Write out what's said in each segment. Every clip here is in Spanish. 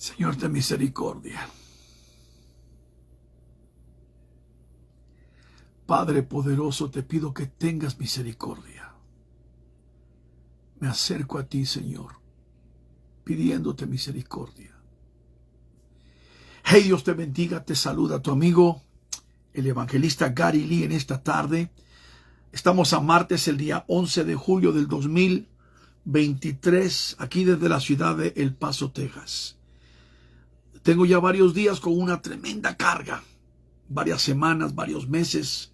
Señor, ten misericordia. Padre poderoso, te pido que tengas misericordia. Me acerco a ti, Señor, pidiéndote misericordia. Hey, Dios te bendiga, te saluda tu amigo, el evangelista Gary Lee, en esta tarde. Estamos a martes, el día 11 de julio del 2023, aquí desde la ciudad de El Paso, Texas. Tengo ya varios días con una tremenda carga, varias semanas, varios meses.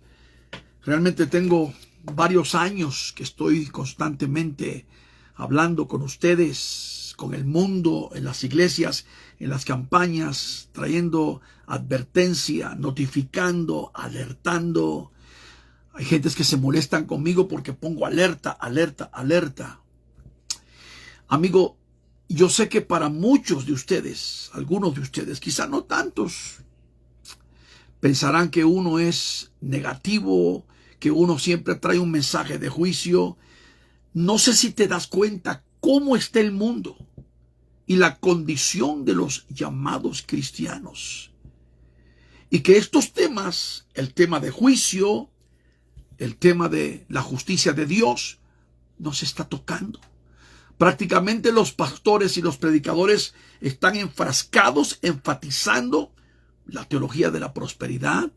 Realmente tengo varios años que estoy constantemente hablando con ustedes, con el mundo, en las iglesias, en las campañas, trayendo advertencia, notificando, alertando. Hay gentes que se molestan conmigo porque pongo alerta, alerta, alerta. Amigo, yo sé que para muchos de ustedes, algunos de ustedes, quizá no tantos, pensarán que uno es negativo, que uno siempre trae un mensaje de juicio. No sé si te das cuenta cómo está el mundo y la condición de los llamados cristianos. Y que estos temas, el tema de juicio, el tema de la justicia de Dios, nos está tocando. Prácticamente los pastores y los predicadores están enfrascados, enfatizando la teología de la prosperidad,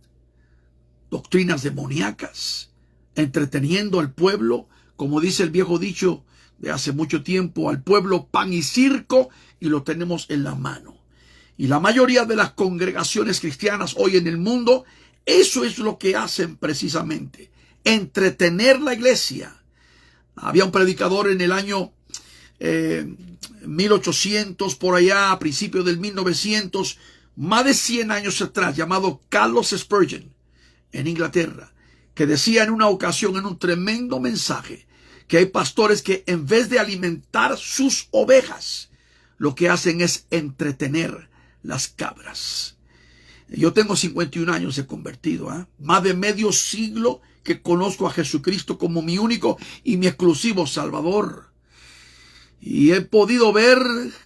doctrinas demoníacas, entreteniendo al pueblo, como dice el viejo dicho de hace mucho tiempo, al pueblo pan y circo, y lo tenemos en la mano. Y la mayoría de las congregaciones cristianas hoy en el mundo, eso es lo que hacen precisamente, entretener la iglesia. Había un predicador en el año 1800, por allá, a principios del 1900, más de 100 años atrás, llamado Carlos Spurgeon, en Inglaterra, que decía en una ocasión, en un tremendo mensaje, que hay pastores que en vez de alimentar sus ovejas, lo que hacen es entretener las cabras. Yo tengo 51 años de convertido, más de medio siglo que conozco a Jesucristo como mi único y mi exclusivo Salvador. Y he podido ver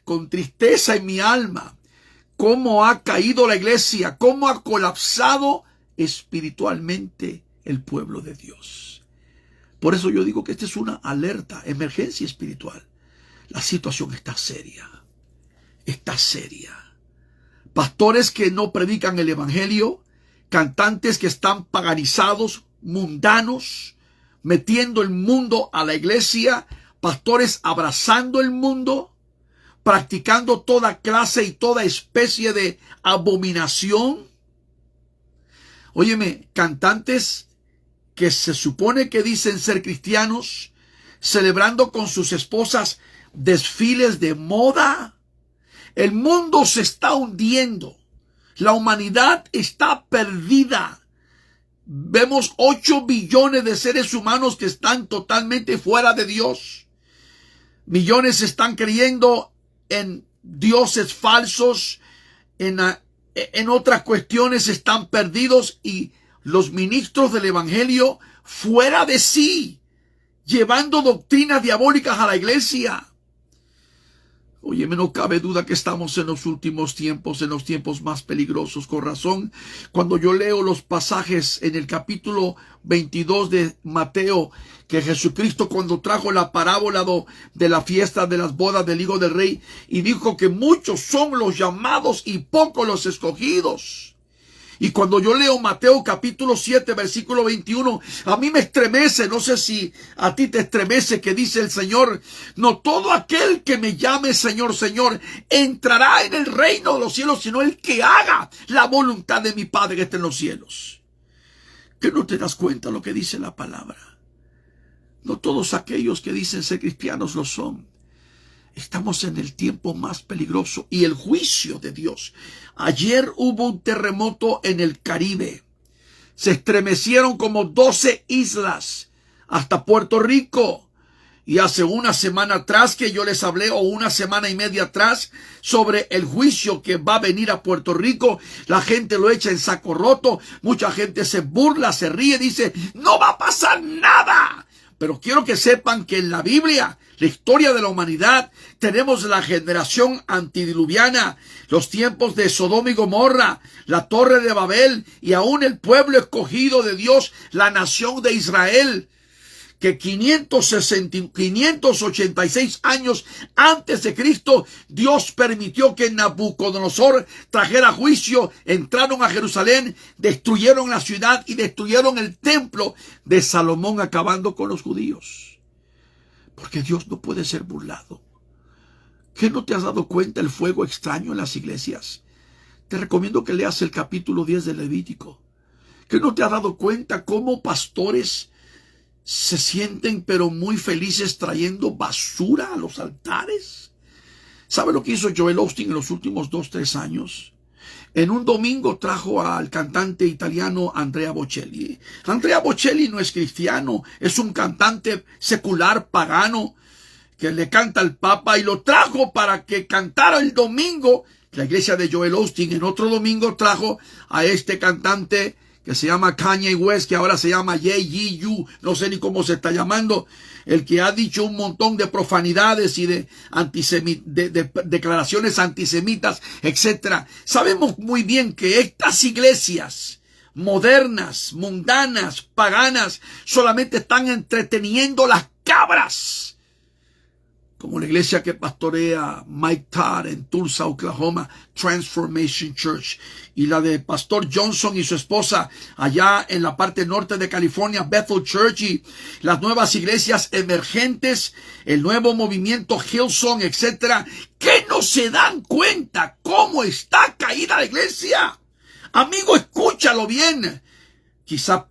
con tristeza en mi alma cómo ha caído la iglesia, cómo ha colapsado espiritualmente el pueblo de Dios. Por eso yo digo que esta es una alerta, emergencia espiritual. La situación está seria. Está seria. Pastores que no predican el evangelio, cantantes que están paganizados, mundanos, metiendo el mundo a la iglesia, pastores abrazando el mundo, practicando toda clase y toda especie de abominación. Óyeme, cantantes que se supone que dicen ser cristianos, celebrando con sus esposas desfiles de moda. El mundo se está hundiendo. La humanidad está perdida. Vemos 8 billones de seres humanos que están totalmente fuera de Dios. Millones están creyendo en dioses falsos, en otras cuestiones están perdidos, y los ministros del evangelio fuera de sí, llevando doctrinas diabólicas a la iglesia. Oye, no cabe duda que estamos en los últimos tiempos, en los tiempos más peligrosos. Con razón, cuando yo leo los pasajes en el capítulo 22 de Mateo, que Jesucristo, cuando trajo la parábola de la fiesta de las bodas del Hijo del Rey, y dijo que muchos son los llamados y pocos los escogidos. Y cuando yo leo Mateo capítulo 7, versículo 21, a mí me estremece, no sé si a ti te estremece, que dice el Señor: no todo aquel que me llame Señor, Señor, entrará en el reino de los cielos, sino el que haga la voluntad de mi Padre que está en los cielos. ¿Que no te das cuenta lo que dice la palabra? No todos aquellos que dicen ser cristianos lo son. Estamos en el tiempo más peligroso y el juicio de Dios. Ayer hubo un terremoto en el Caribe. Se estremecieron como 12 islas hasta Puerto Rico. Y hace una semana atrás que yo les hablé, o una semana y media atrás, sobre el juicio que va a venir a Puerto Rico, la gente lo echa en saco roto. Mucha gente se burla, se ríe, dice: no va a pasar nada, Pero quiero que sepan que en la Biblia, la historia de la humanidad, tenemos la generación antediluviana, los tiempos de Sodoma y Gomorra, la torre de Babel y aún el pueblo escogido de Dios, la nación de Israel, que 586 años antes de Cristo, Dios permitió que Nabucodonosor trajera juicio, entraron a Jerusalén, destruyeron la ciudad y destruyeron el templo de Salomón, acabando con los judíos. Porque Dios no puede ser burlado. ¿Qué no te has dado cuenta el fuego extraño en las iglesias? Te recomiendo que leas el capítulo 10 de Levítico. ¿Qué no te has dado cuenta cómo pastores se sienten pero muy felices trayendo basura a los altares? ¿Sabe lo que hizo Joel Osteen en los últimos 2-3 años? En un domingo trajo al cantante italiano Andrea Bocelli. Andrea Bocelli no es cristiano, es un cantante secular pagano que le canta al Papa, y lo trajo para que cantara el domingo. La iglesia de Joel Osteen en otro domingo trajo a este cantante que se llama Kanye West, que ahora se llama Ye-Yi-Yu, no sé ni cómo se está llamando, el que ha dicho un montón de profanidades y de declaraciones antisemitas, etc. Sabemos muy bien que estas iglesias modernas, mundanas, paganas, solamente están entreteniendo las cabras, como la iglesia que pastorea Mike Todd en Tulsa, Oklahoma, Transformation Church, y la de Pastor Johnson y su esposa allá en la parte norte de California, Bethel Church, y las nuevas iglesias emergentes, el nuevo movimiento Hillsong, etc. ¿Qué no se dan cuenta cómo está caída la iglesia? Amigo, escúchalo bien. Quizá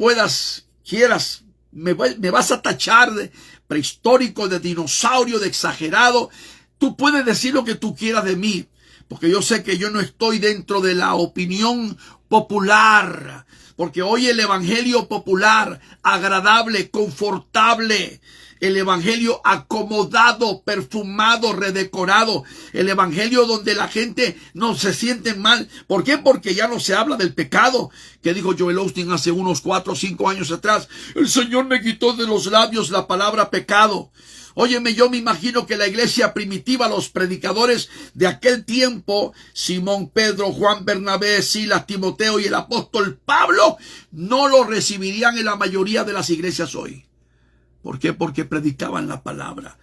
quieras, me vas a tachar de prehistórico, de dinosaurio, de exagerado. Tú puedes decir lo que tú quieras de mí, porque yo sé que yo no estoy dentro de la opinión popular, porque hoy el evangelio popular, agradable, confortable, el evangelio acomodado, perfumado, redecorado, el evangelio donde la gente no se siente mal. ¿Por qué? Porque ya no se habla del pecado, que dijo Joel Osteen hace unos 4 o 5 años atrás. El Señor me quitó de los labios la palabra pecado. Óyeme, yo me imagino que la iglesia primitiva, los predicadores de aquel tiempo, Simón Pedro, Juan Bernabé, Silas, Timoteo y el apóstol Pablo, no lo recibirían en la mayoría de las iglesias hoy. ¿Por qué? Porque predicaban la palabra.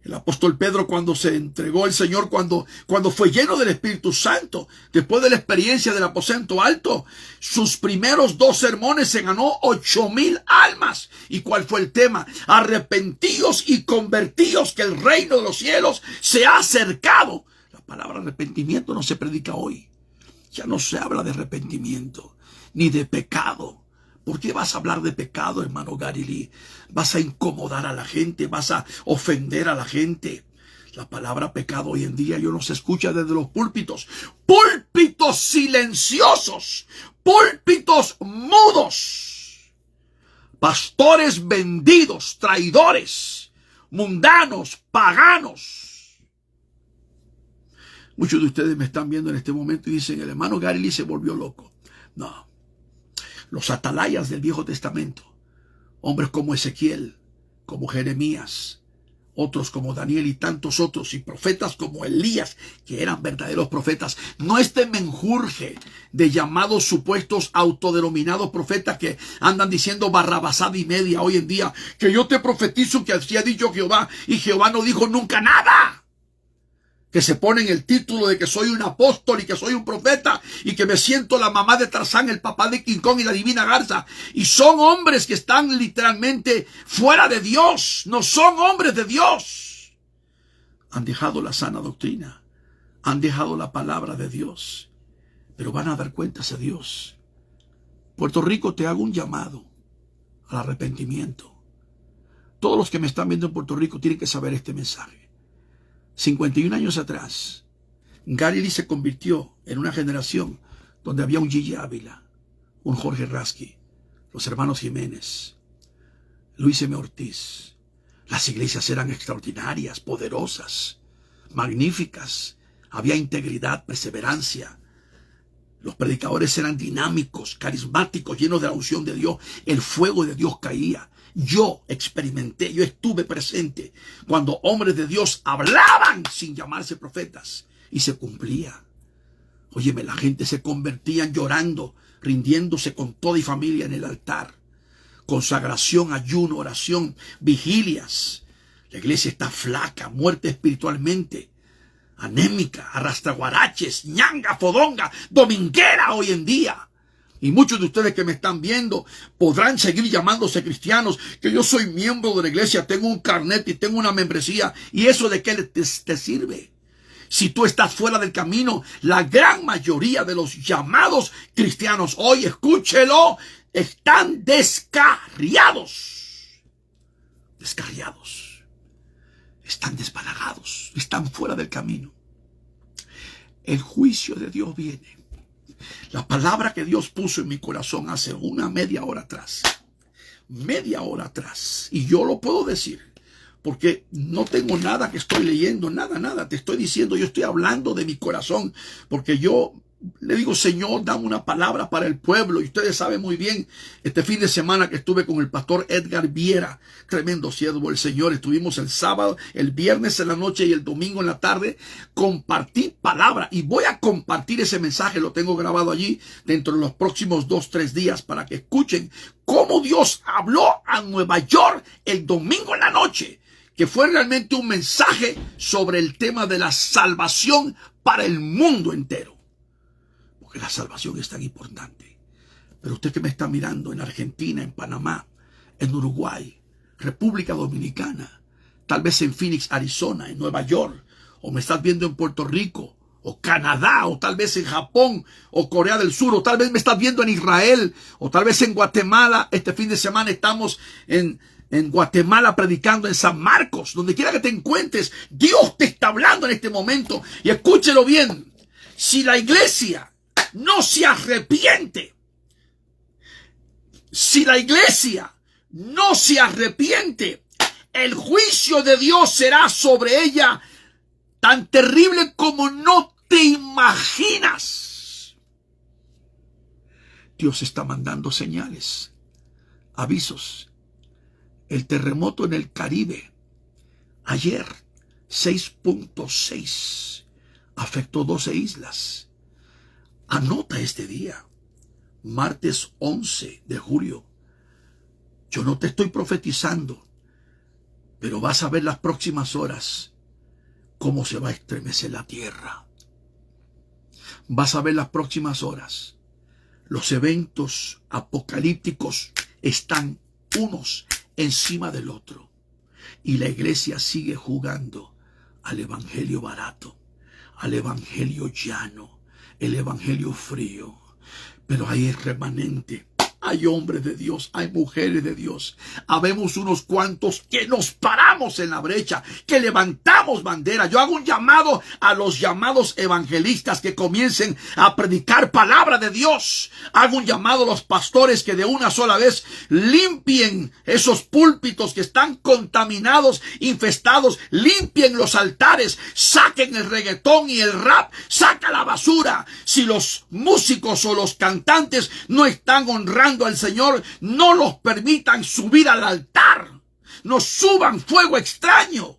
El apóstol Pedro, cuando se entregó al Señor, cuando fue lleno del Espíritu Santo, después de la experiencia del aposento alto, sus primeros 2 sermones se ganó 8,000 almas. ¿Y cuál fue el tema? Arrepentíos y convertíos, que el reino de los cielos se ha acercado. La palabra arrepentimiento no se predica hoy. Ya no se habla de arrepentimiento, ni de pecado. ¿Por qué vas a hablar de pecado, hermano Galilei? Vas a incomodar a la gente, vas a ofender a la gente. La palabra pecado hoy en día yo no se escucha desde los púlpitos. Púlpitos silenciosos, púlpitos mudos, pastores vendidos, traidores, mundanos, paganos. Muchos de ustedes me están viendo en este momento y dicen, el hermano Galilei se volvió loco. No. Los atalayas del Viejo Testamento, hombres como Ezequiel, como Jeremías, otros como Daniel y tantos otros, y profetas como Elías, que eran verdaderos profetas. No este menjurje de llamados supuestos autodenominados profetas que andan diciendo barrabasada y media hoy en día, que yo te profetizo que así ha dicho Jehová, y Jehová no dijo nunca nada. Que se ponen el título de que soy un apóstol y que soy un profeta y que me siento la mamá de Tarzán, el papá de King Kong y la divina garza. Y son hombres que están literalmente fuera de Dios. No son hombres de Dios. Han dejado la sana doctrina. Han dejado la palabra de Dios. Pero van a dar cuentas a Dios. Puerto Rico, te hago un llamado al arrepentimiento. Todos los que me están viendo en Puerto Rico tienen que saber este mensaje. 51 años atrás, Galilei se convirtió en una generación donde había un Gigi Ávila, un Jorge Rasky, los hermanos Jiménez, Luis M. Ortiz. Las iglesias eran extraordinarias, poderosas, magníficas. Había integridad, perseverancia. Los predicadores eran dinámicos, carismáticos, llenos de la unción de Dios. El fuego de Dios caía. Yo experimenté, yo estuve presente cuando hombres de Dios hablaban sin llamarse profetas y se cumplía. Óyeme, la gente se convertía llorando, rindiéndose con toda y familia en el altar. Consagración, ayuno, oración, vigilias. La iglesia está flaca, muerta espiritualmente, anémica, arrastraguaraches, ñanga, fodonga, dominguera hoy en día. Y muchos de ustedes que me están viendo podrán seguir llamándose cristianos, que yo soy miembro de la iglesia, tengo un carnet y tengo una membresía. ¿Y eso de qué te sirve? Si tú estás fuera del camino, la gran mayoría de los llamados cristianos hoy, escúchelo, están descarriados. Descarriados. Están desbalagados. Están fuera del camino. El juicio de Dios viene. La palabra que Dios puso en mi corazón hace una media hora atrás. Media hora atrás. Y yo lo puedo decir. Porque no tengo nada que estoy leyendo, nada. Te estoy diciendo, yo estoy hablando de mi corazón. Porque yo le digo, Señor, dame una palabra para el pueblo. Y ustedes saben muy bien, este fin de semana que estuve con el pastor Edgar Viera, tremendo siervo del Señor. Estuvimos el sábado, el viernes en la noche y el domingo en la tarde. Compartí palabra y voy a compartir ese mensaje. Lo tengo grabado allí dentro de los próximos 2-3 días para que escuchen cómo Dios habló a Nueva York el domingo en la noche. Que fue realmente un mensaje sobre el tema de la salvación para el mundo entero. Porque la salvación es tan importante. Pero usted que me está mirando en Argentina, en Panamá, en Uruguay, República Dominicana, tal vez en Phoenix, Arizona, en Nueva York, o me estás viendo en Puerto Rico, o Canadá, o tal vez en Japón, o Corea del Sur, o tal vez me estás viendo en Israel, o tal vez en Guatemala. Este fin de semana estamos en Guatemala predicando en San Marcos. Donde quiera que te encuentres, Dios te está hablando en este momento. Y escúchelo bien. Si la iglesia no se arrepiente, el juicio de Dios será sobre ella tan terrible como no te imaginas. Dios está mandando señales, avisos. El terremoto en el Caribe, ayer, 6.6, afectó 12 islas. Anota este día, martes 11 de julio. Yo no te estoy profetizando, pero vas a ver las próximas horas cómo se va a estremecer la tierra. Vas a ver las próximas horas. Los eventos apocalípticos están unos encima del otro. Y la iglesia sigue jugando al evangelio barato, al evangelio llano, el evangelio frío. Pero hay el remanente. Hay hombres de Dios, hay mujeres de Dios. Habemos unos cuantos que nos paramos en la brecha, que levantamos bandera. Yo hago un llamado a los llamados evangelistas que comiencen a predicar palabra de Dios. Hago un llamado a los pastores que de una sola vez limpien esos púlpitos que están contaminados, infestados. Limpien los altares, saquen el reggaetón y el rap, saca la basura. Si los músicos o los cantantes no están honrando al Señor, no los permitan subir al altar. No suban fuego extraño.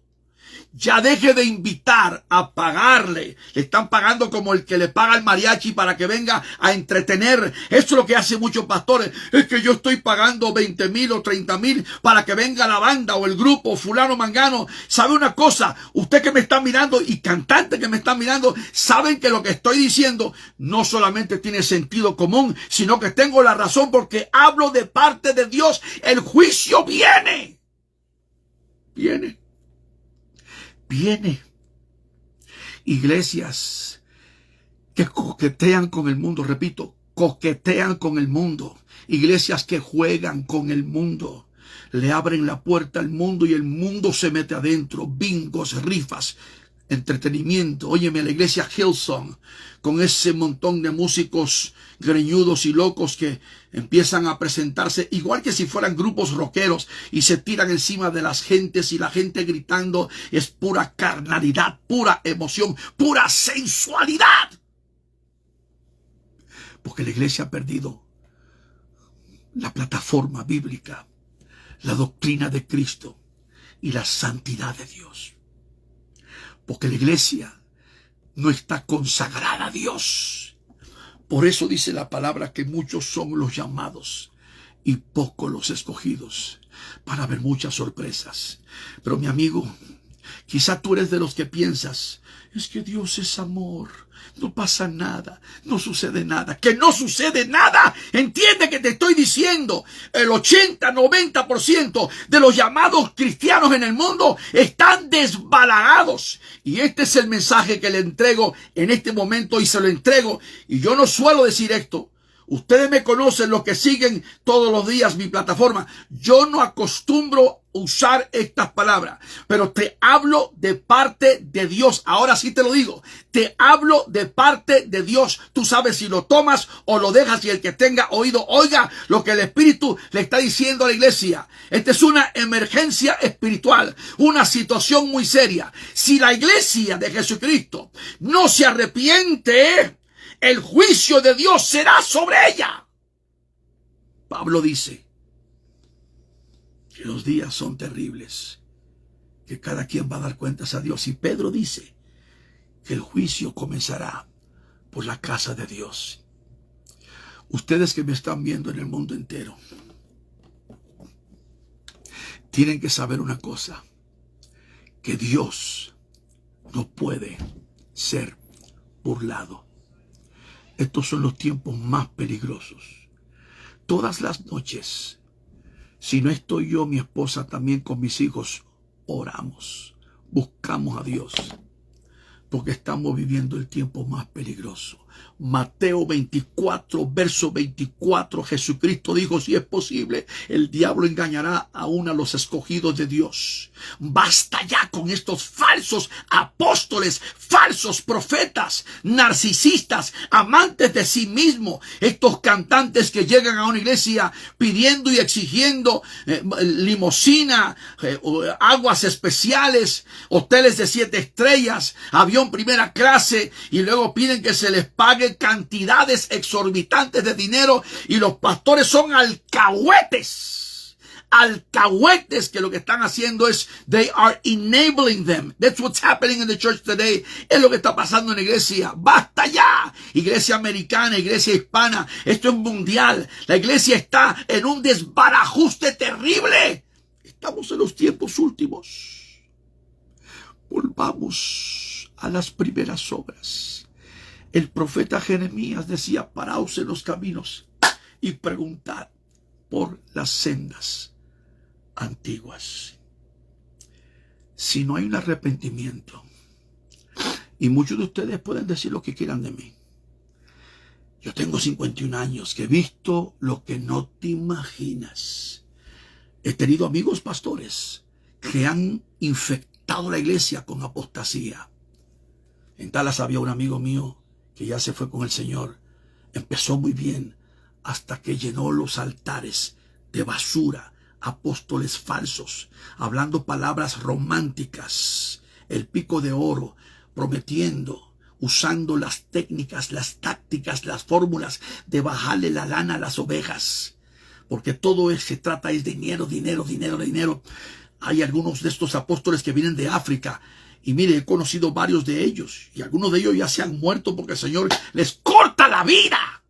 Ya deje de invitar a pagarle. Le están pagando como el que le paga al mariachi para que venga a entretener. Eso es lo que hacen muchos pastores. Es que yo estoy pagando 20,000 o 30,000 para que venga la banda o el grupo fulano mangano. ¿Sabe una cosa? Usted que me está mirando y cantante que me está mirando, saben que lo que estoy diciendo no solamente tiene sentido común, sino que tengo la razón porque hablo de parte de Dios. El juicio viene. Viene. Iglesias que coquetean con el mundo, repito, coquetean con el mundo. Iglesias que juegan con el mundo. Le abren la puerta al mundo y el mundo se mete adentro. Bingos, rifas, entretenimiento. Óyeme, la iglesia Hillsong, con ese montón de músicos greñudos y locos que empiezan a presentarse igual que si fueran grupos rockeros y se tiran encima de las gentes y la gente gritando. Es pura carnalidad, pura emoción, pura sensualidad. Porque la iglesia ha perdido la plataforma bíblica. la doctrina de Cristo y la santidad de Dios. Porque la iglesia no está consagrada a Dios. Por eso dice la palabra que muchos son los llamados y pocos los escogidos. Para haber muchas sorpresas. Pero mi amigo, quizá tú eres de los que piensas, es que Dios es amor, no pasa nada, no sucede nada. Que no sucede nada. Entiende que te estoy diciendo, el 80-90% de los llamados cristianos en el mundo están desbalagados. Y este es el mensaje que le entrego en este momento y se lo entrego. Y yo no suelo decir esto. Ustedes me conocen, los que siguen todos los días mi plataforma. Yo no acostumbro usar estas palabras, pero te hablo de parte de Dios. Ahora sí te lo digo. Te hablo de parte de Dios. Tú sabes si lo tomas o lo dejas, y el que tenga oído, oiga lo que el Espíritu le está diciendo a la iglesia. Esta es una emergencia espiritual, una situación muy seria. Si la iglesia de Jesucristo no se arrepiente, el juicio de Dios será sobre ella. Pablo dice que los días son terribles, que cada quien va a dar cuentas a Dios. Y Pedro dice que el juicio comenzará por la casa de Dios. Ustedes que me están viendo en el mundo entero, tienen que saber una cosa, que Dios no puede ser burlado. Estos son los tiempos más peligrosos. Todas las noches, si no estoy yo, mi esposa, también con mis hijos, oramos, buscamos a Dios, porque estamos viviendo el tiempo más peligroso. Mateo 24, verso 24, Jesucristo dijo, si es posible, el diablo engañará aún a los escogidos de Dios. Basta ya con estos falsos apóstoles, falsos profetas, narcisistas, amantes de sí mismos, estos cantantes que llegan a una iglesia pidiendo y exigiendo limosina, aguas especiales, hoteles de 7 estrellas, avión primera clase, y luego piden que se les pague cantidades exorbitantes de dinero, y los pastores son alcahuetes que lo que están haciendo es they are enabling them. That's what's happening in the church today. Es lo que está pasando en la iglesia. Basta ya. Iglesia americana, iglesia hispana, esto es mundial. La iglesia está en un desbarajuste terrible. Estamos en los tiempos últimos. Volvamos a las primeras obras. El profeta Jeremías decía, paraos en los caminos y preguntad por las sendas antiguas. Si no hay un arrepentimiento, y muchos de ustedes pueden decir lo que quieran de mí, yo tengo 51 años, que he visto lo que no te imaginas. He tenido amigos pastores que han infectado la iglesia con apostasía. En Dallas había un amigo mío que ya se fue con el Señor. Empezó muy bien hasta que llenó los altares de basura, apóstoles falsos, hablando palabras románticas, el pico de oro, prometiendo, usando las técnicas, las tácticas, las fórmulas de bajarle la lana a las ovejas, porque todo se trata es de dinero, dinero, dinero, dinero. Hay algunos de estos apóstoles que vienen de África, y mire, he conocido varios de ellos, y algunos de ellos ya se han muerto porque el Señor les corta la vida.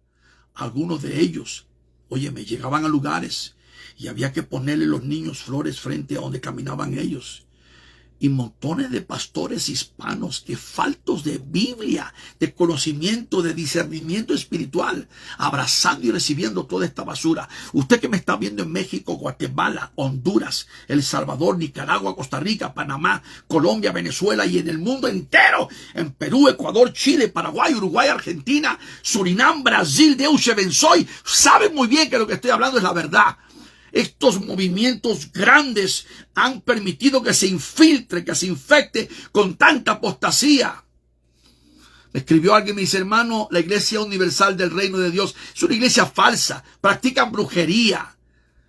Algunos de ellos, oye, me llegaban a lugares y había que ponerle los niños flores frente a donde caminaban ellos. Y montones de pastores hispanos que, faltos de Biblia, de conocimiento, de discernimiento espiritual, abrazando y recibiendo toda esta basura. Usted que me está viendo en México, Guatemala, Honduras, El Salvador, Nicaragua, Costa Rica, Panamá, Colombia, Venezuela y en el mundo entero, en Perú, Ecuador, Chile, Paraguay, Uruguay, Argentina, Surinam, Brasil, Deutsche Benzoy, saben muy bien que lo que estoy hablando es la verdad. Estos movimientos grandes han permitido que se infiltre, que se infecte con tanta apostasía. Me escribió alguien, me dice, hermano, la Iglesia Universal del Reino de Dios es una iglesia falsa, practican brujería.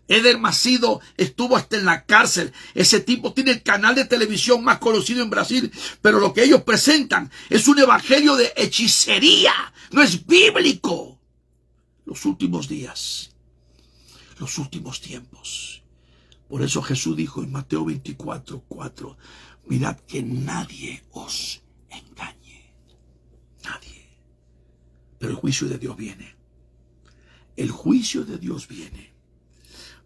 Eder Macedo estuvo hasta en la cárcel. Ese tipo tiene el canal de televisión más conocido en Brasil, pero lo que ellos presentan es un evangelio de hechicería, no es bíblico. Los últimos días, los últimos tiempos Por eso Jesús dijo en Mateo 24:4, mirad que nadie os engañe. Nadie. Pero el juicio de Dios viene. El juicio de Dios viene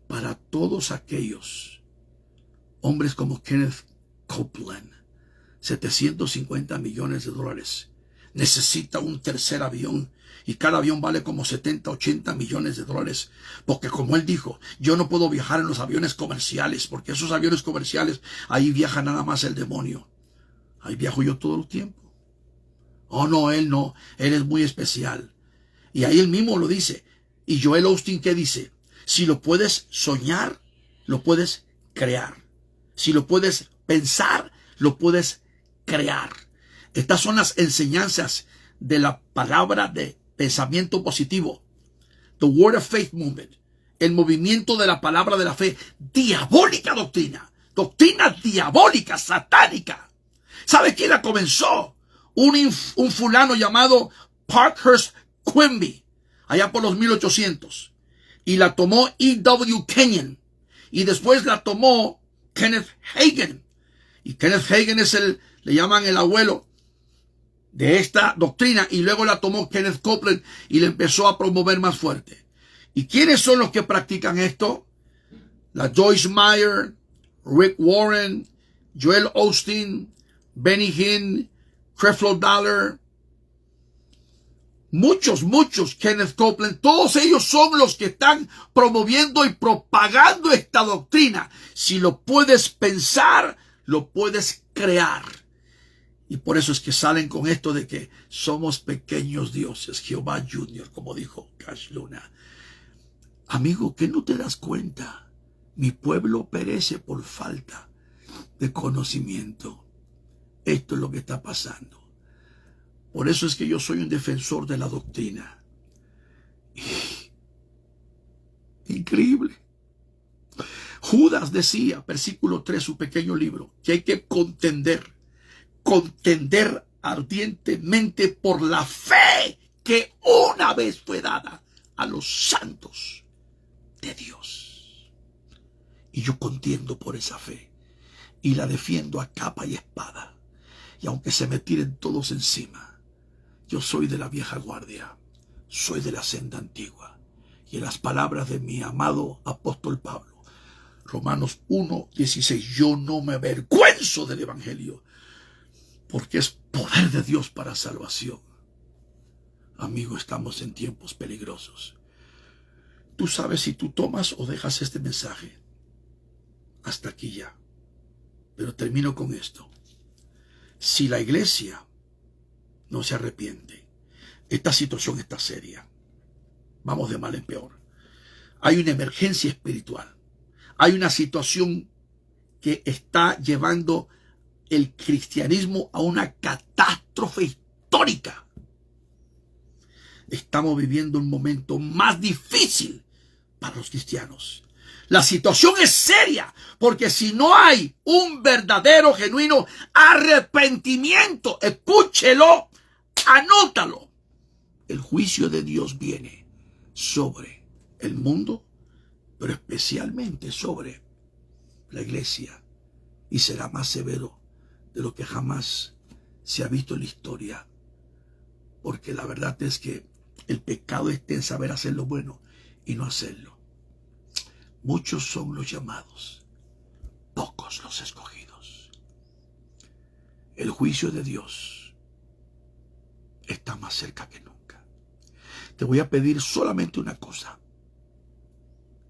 para todos aquellos hombres como Kenneth Copeland, 750 millones de dólares. Necesita un tercer avión y cada avión vale como 70, 80 millones de dólares. Porque como él dijo, yo no puedo viajar en los aviones comerciales, porque esos aviones comerciales, ahí viaja nada más el demonio. Ahí viajo yo todo el tiempo. Oh, no, él es muy especial. Y ahí él mismo lo dice. Y Joel Osteen, ¿qué dice? Si lo puedes soñar, lo puedes crear. Si lo puedes pensar, lo puedes crear. Estas son las enseñanzas de la palabra de pensamiento positivo. The Word of Faith Movement. El movimiento de la palabra de la fe. Diabólica doctrina. Doctrina diabólica, satánica. ¿Sabe quién la comenzó? Un fulano llamado Parkhurst Quimby, allá por los 1800. Y la tomó E.W. Kenyon. Y después la tomó Kenneth Hagin. Y Kenneth Hagin es le llaman el abuelo de esta doctrina. Y luego la tomó Kenneth Copeland y la empezó a promover más fuerte. ¿Y quiénes son los que practican esto? La Joyce Meyer, Rick Warren, Joel Osteen, Benny Hinn, Creflo Dollar, muchos, Kenneth Copeland, todos ellos son los que están promoviendo y propagando esta doctrina. Si lo puedes pensar, lo puedes crear. Y por eso es que salen con esto de que somos pequeños dioses, Jehová Junior, como dijo Cash Luna. Amigo, ¿qué no te das cuenta? Mi pueblo perece por falta de conocimiento. Esto es lo que está pasando. Por eso es que yo soy un defensor de la doctrina. Increíble. Judas decía, versículo 3, su pequeño libro, que hay que contender ardientemente por la fe que una vez fue dada a los santos de Dios. Y yo contiendo por esa fe y la defiendo a capa y espada. Y aunque se me tiren todos encima, yo soy de la vieja guardia, soy de la senda antigua. Y en las palabras de mi amado apóstol Pablo, Romanos 1:16, yo no me avergüenzo del evangelio, porque es poder de Dios para salvación. Amigo, estamos en tiempos peligrosos. Tú sabes si tú tomas o dejas este mensaje. Hasta aquí ya. Pero termino con esto. Si la iglesia no se arrepiente, esta situación está seria. Vamos de mal en peor. Hay una emergencia espiritual. Hay una situación que está llevando el cristianismo a una catástrofe histórica. Estamos viviendo un momento más difícil para los cristianos. La situación es seria, porque si no hay un verdadero, genuino arrepentimiento, escúchelo, anótalo. El juicio de Dios viene sobre el mundo, pero especialmente sobre la iglesia, y será más severo de lo que jamás se ha visto en la historia, porque la verdad es que el pecado está en saber hacer lo bueno y no hacerlo. Muchos son los llamados, pocos los escogidos. El juicio de Dios está más cerca que nunca. Te voy a pedir solamente una cosa: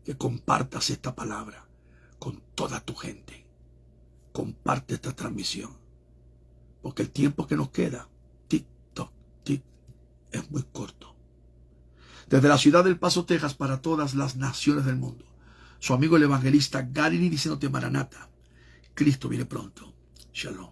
que compartas esta palabra con toda tu gente. Comparte esta transmisión, porque el tiempo que nos queda, tic-toc, tic, es muy corto. Desde la ciudad del Paso, Texas, para todas las naciones del mundo, su amigo el evangelista Gary diciéndote: Maranata, Cristo viene pronto. Shalom.